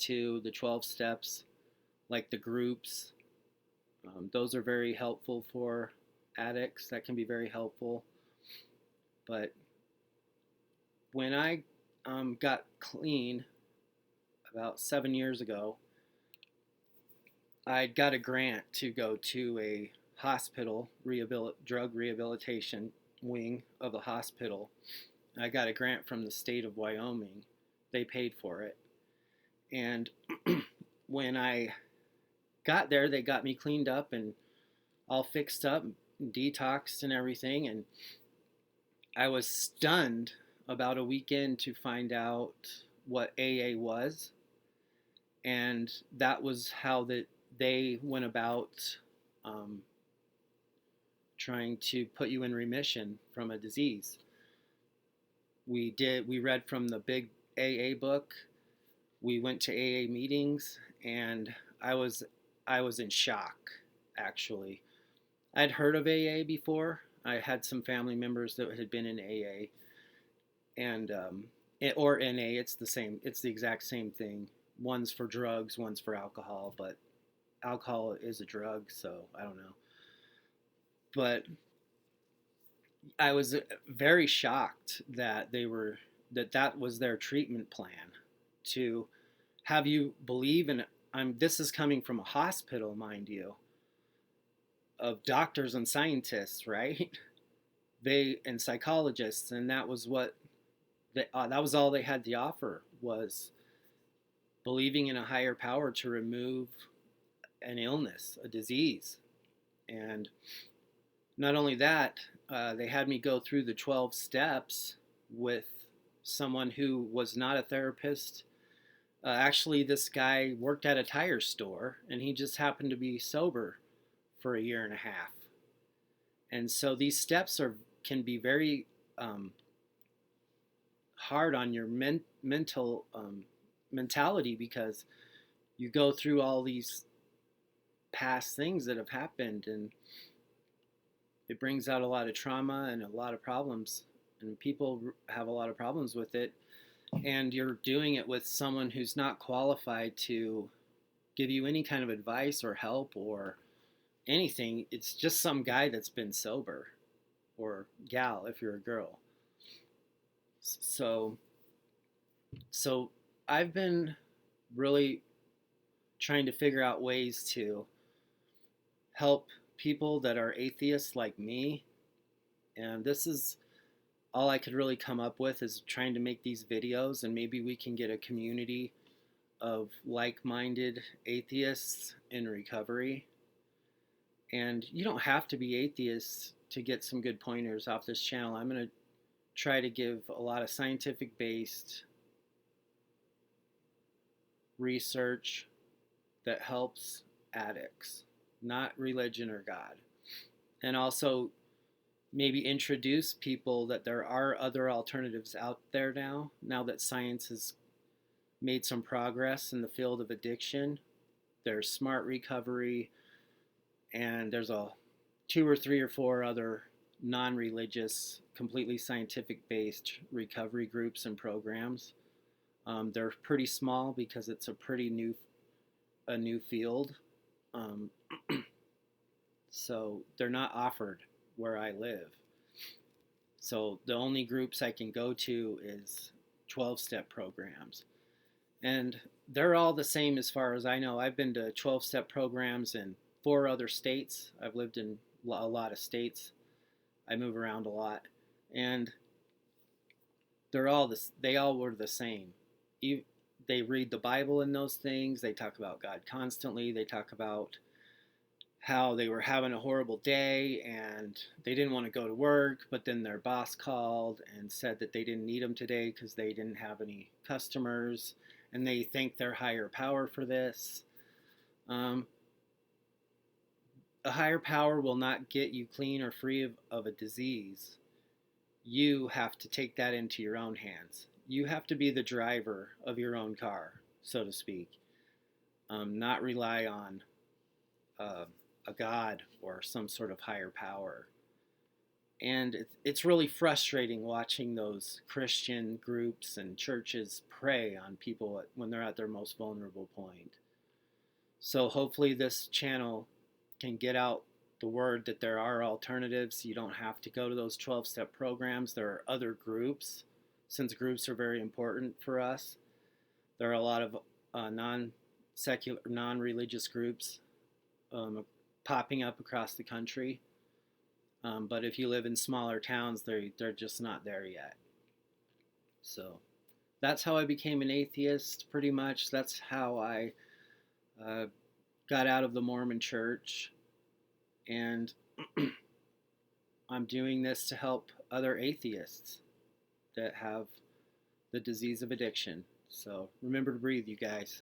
to the 12 steps, like the groups. Those are very helpful for addicts. That can be very helpful. But when I got clean about 7 years ago, I got a grant to go to a hospital drug rehabilitation wing of the hospital. I got a grant from the state of Wyoming. They paid for it. And when I got there, they got me cleaned up and all fixed up, detoxed and everything. And I was stunned about a weekend to find out what AA was. And that was how they went about um, trying to put you in remission from a disease. We read from the big AA book. We went to AA meetings, and I was I was in shock, actually. I'd heard of AA before. I had some family members that had been in AA, and or NA. It's the same. It's the exact same thing. One's for drugs, one's for alcohol, but alcohol is a drug, so I don't know. But I was very shocked that that was their treatment plan, to have you believe in. This is coming from a hospital, mind you, of doctors and scientists, right? They and psychologists, and that was all they had to offer, was believing in a higher power to remove an illness, a disease. And not only that, they had me go through the 12 steps with someone who was not a therapist. Actually, this guy worked at a tire store, and he just happened to be sober for a year and a half. And so these steps can be very hard on your mental mentality, because you go through all these past things that have happened, and it brings out a lot of trauma and a lot of problems, and people have a lot of problems with it. And you're doing it with someone who's not qualified to give you any kind of advice or help or anything. It's just some guy that's been sober, or gal if you're a girl. So so I've been really trying to figure out ways to help people that are atheists like me. And this is all I could really come up with, is trying to make these videos, and maybe we can get a community of like-minded atheists in recovery. And you don't have to be atheists to get some good pointers off this channel. I'm going to try to give a lot of scientific based research that helps addicts, not religion or God. And also maybe introduce people that there are other alternatives out there now that science has made some progress in the field of addiction. There's smart recovery, and there's a two or three or four other non-religious, completely scientific-based recovery groups and programs. They're pretty small because it's a new field. Um, so they're not offered where I live. So the only groups I can go to is 12-step programs. And they're all the same as far as I know. I've been to 12-step programs in 4 other states. I've lived in a lot of states. I move around a lot. And they all were the same. They read the Bible in those things. They talk about God constantly. They talk about how they were having a horrible day and they didn't want to go to work, but then their boss called and said that they didn't need them today because they didn't have any customers, and they thank their higher power for this. A higher power will not get you clean or free of a disease. You have to take that into your own hands. You have to be the driver of your own car, so to speak. Not rely on a God or some sort of higher power. And it's really frustrating watching those Christian groups and churches prey on people when they're at their most vulnerable point. So hopefully this channel can get out the word that there are alternatives. You don't have to go to those 12-step programs. There are other groups, since groups are very important for us. There are a lot of non-secular, non-religious groups popping up across the country. But if you live in smaller towns, they're just not there yet. So that's how I became an atheist, pretty much. That's how I uh, got out of the Mormon church. And I'm doing this to help other atheists that have the disease of addiction. So remember to breathe, you guys.